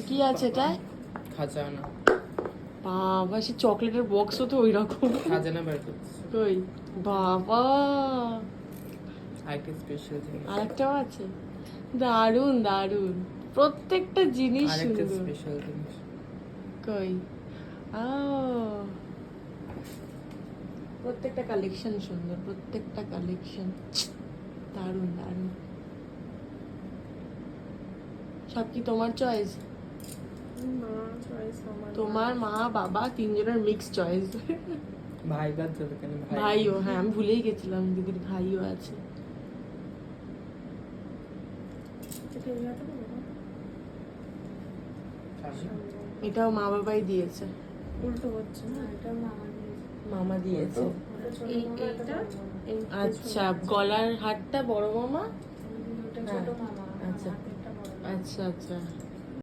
কি আছে এটা? খাজানা। বাবা, সে চকলেটের বক্সও তো ওই রকম। খাজানা বার করছি। কই বাবা, আরেকটা স্পেশাল জিনিস। আরেকটাও আছে। দারুন দারুন, প্রত্যেকটা জিনিস আরেকটা সুন্দর। স্পেশাল জিনিস। কই প্রত্যেকটা কালেকশন সুন্দর, প্রত্যেকটা কালেকশন দারুন দারুন। সব কি তোমার চয়েস? তোমার মা বাবা তিনজনের মিক্স চয়েস। ভাই বাদ যাবে কেন? ভাইও, হ্যাঁ আমি ভুলেই গেছিলাম দিদির ভাইও আছে। এটাও মা বাবাই দিয়েছে। উল্টো হচ্ছে না, এটা মামা দিয়েছে। আচ্ছা, গলার হারটা বড় মামা। ছোট মামা। আচ্ছা আচ্ছা আচ্ছা।